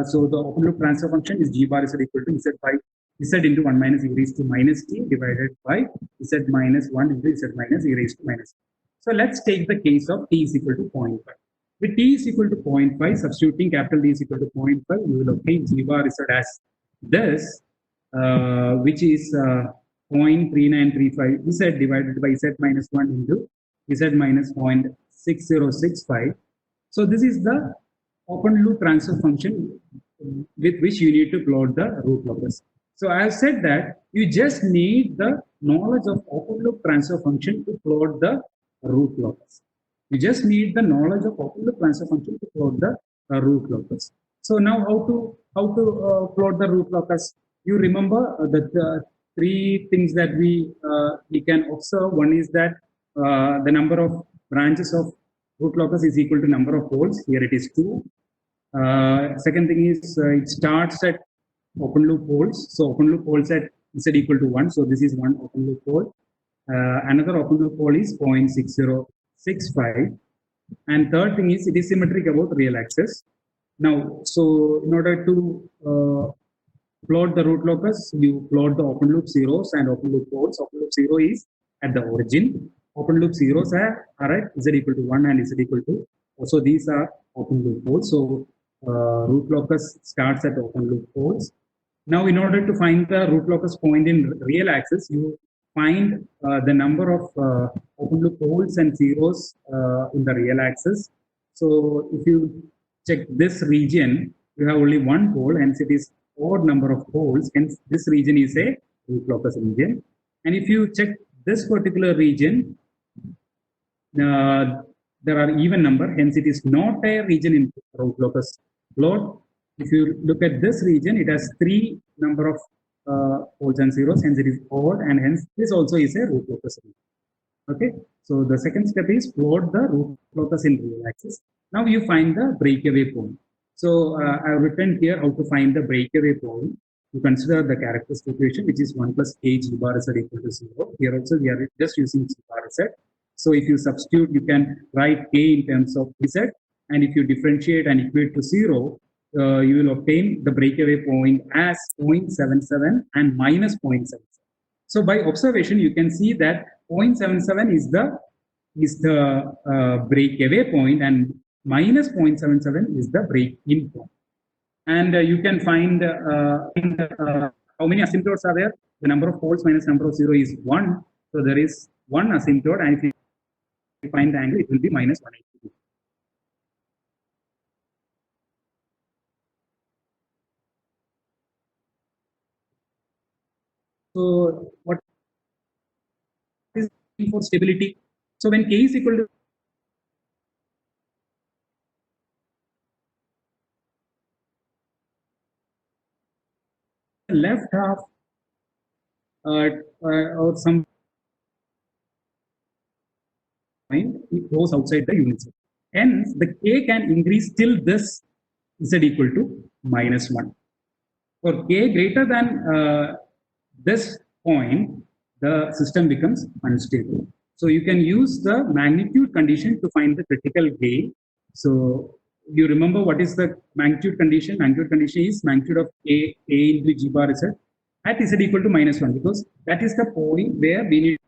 So the open loop transfer function is g bar is equal to z by z into 1 minus e raised to minus t divided by z minus 1 into z minus e raised to minus. So let's take the case of t is equal to 0.5. With t is equal to 0.5, substituting capital D is equal to 0.5, you will obtain g bar z as this, which is 0.3935 z divided by z minus 1 into z minus 0.6065. So this is the open loop transfer function with which you need to plot the root locus. So I have said that you just need the knowledge of open loop transfer function to plot the root locus. You just need the knowledge of open loop transfer function to plot the root locus. So now how to plot the root locus? You remember that three things that we can observe. One is that the number of branches of root locus is equal to number of poles. Here it is 2. Second thing is it starts at open loop poles. So open loop poles at z equal to 1. So this is one open loop pole. Another open loop pole is 0.6065. And third thing is it is symmetric about real axis. Now, so in order to plot the root locus, you plot the open loop zeros and open loop poles. Open loop 0 is at the origin. Open loop zeros are at z equal to 1 and z equal to. So these are open loop poles. So root locus starts at open loop poles. Now, in order to find the root locus point in real axis, you find the number of open loop poles and zeros in the real axis. So if you check this region, you have only one pole, and it is odd number of poles, hence this region is a root locus region. And if you check this particular region, there are even number, hence it is not a region in root locus plot. If you look at this region, it has 3 number of poles and zeros, hence it is odd, and hence this also is a root locus region. Okay, so the second step is plot the root locus in real axis. Now you find the breakaway point. So I have written here how to find the breakaway point. You consider the characteristic equation, which is 1 plus k g bar z equal to 0. Here also we are just using g bar z. So if you substitute, you can write k in terms of z, and if you differentiate and equate to 0, you will obtain the breakaway point as 0.77 and minus 0.77. So by observation, you can see that 0.77 is the breakaway point, and minus 0.77 is the break-in point. And you can find how many asymptotes are there. The number of poles minus number of 0 is 1. So there is one asymptote, and if you find the angle, it will be minus 180. So what is for stability? So when k is equal to left half or some point, it goes outside the unit cell. Hence, the k can increase till this z equal to minus 1. For k greater than this point, the system becomes unstable. So you can use the magnitude condition to find the critical gain. So you remember what is the magnitude condition? Magnitude condition is magnitude of a into g bar z at z equal to minus 1, because that is the point where we need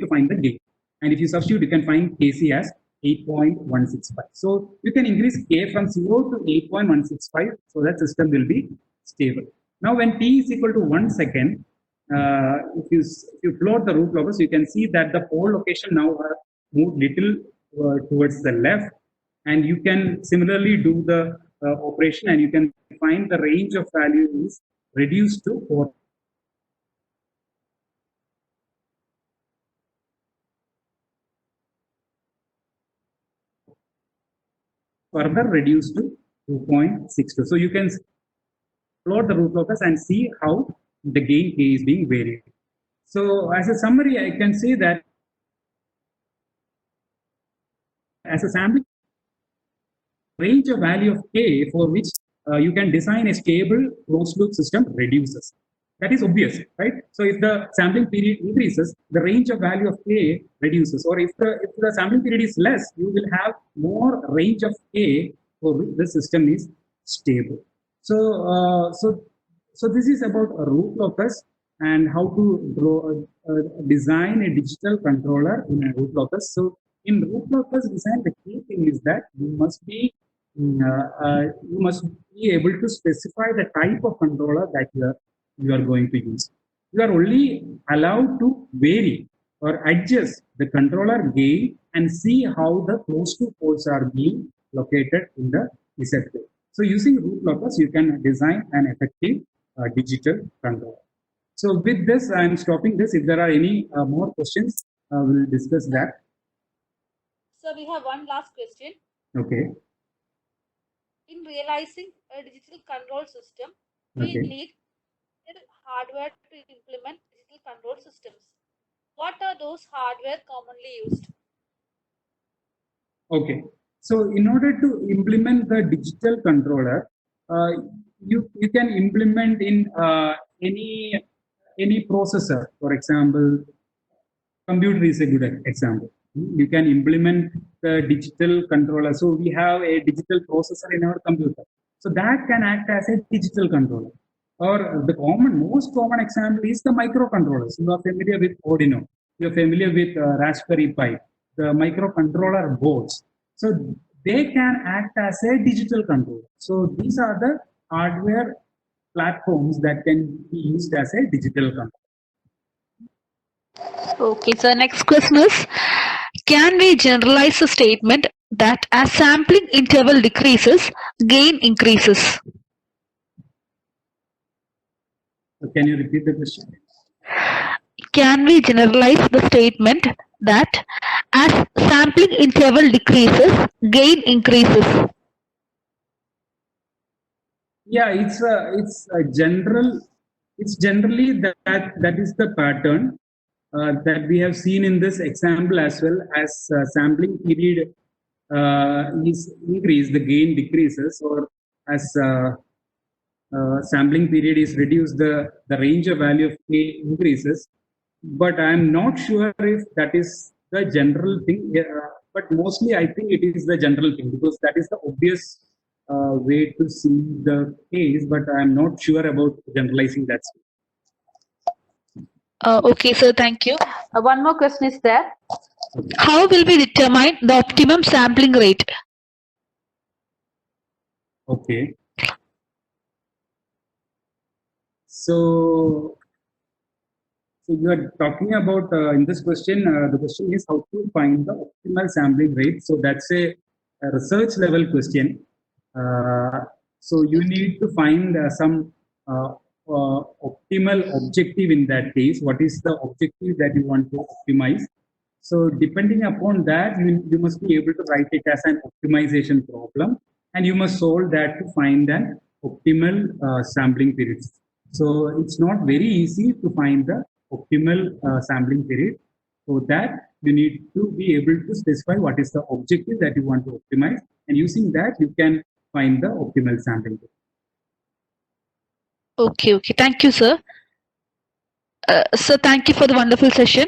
to find the gain. And if you substitute, you can find kc as 8.165. So you can increase k from 0 to 8.165, so that system will be stable. Now when t is equal to 1 second, if you plot the root locus, you can see that the pole location now have moved little towards the left, and you can similarly do the operation, and you can find the range of value is reduced to 4. Further reduced to 2.62. So you can plot the root locus and see how the gain k is being varied. So as a summary, I can say that as a sampling range of value of k for which you can design a stable closed loop system reduces. That is obvious, right? So if the sampling period increases, the range of value of k reduces. Or if the sampling period is less, you will have more range of k for which the system is stable. So this is about a root locus and how to design a digital controller in a root locus. So in root locus design, the key thing is that you must be able to specify the type of controller that you are going to use. You are only allowed to vary or adjust the controller gain and see how the closed loop poles are being located in the Z plane. So using root locus, you can design an effective digital controller. So with this, I am stopping this. If there are any more questions, we'll discuss that. So we have one last question. Okay. In realizing a digital control system, we need hardware to implement digital control systems. What are those hardware commonly used? Okay. So in order to implement the digital controller, you can implement in any processor. For example, computer is a good example. You can implement the digital controller. So we have a digital processor in our computer. So that can act as a digital controller. Or the most common example is the microcontrollers. You are familiar with Arduino. You are familiar with Raspberry Pi, the microcontroller boards. So they can act as a digital controller. So these are the hardware platforms that can be used as a digital controller. Okay, so next question is, can we generalize the statement that as sampling interval decreases, gain increases? So can you repeat the question? Can we generalize the statement that as sampling interval decreases, gain increases? Yeah, it's a general. It's generally that is the pattern that we have seen in this example as well. As sampling period is increased, the gain decreases, or as sampling period is reduced, the range of value of k increases. But I'm not sure if that is the general thing. But mostly, I think it is the general thing because that is the obvious way to see the case. But I'm not sure about generalizing that. Okay, sir, thank you. One more question is there. How will we determine the optimum sampling rate? Okay. So you are talking about in this question, the question is how to find the optimal sampling rate. So that's a research level question. So you need to find some optimal objective in that case. What is the objective that you want to optimize? So depending upon that, you must be able to write it as an optimization problem, and you must solve that to find an optimal sampling period. So it's not very easy to find the optimal sampling period. For that, you need to be able to specify what is the objective that you want to optimize, and using that, you can find the optimal sampling period. Okay, thank you, sir. So thank you for the wonderful session.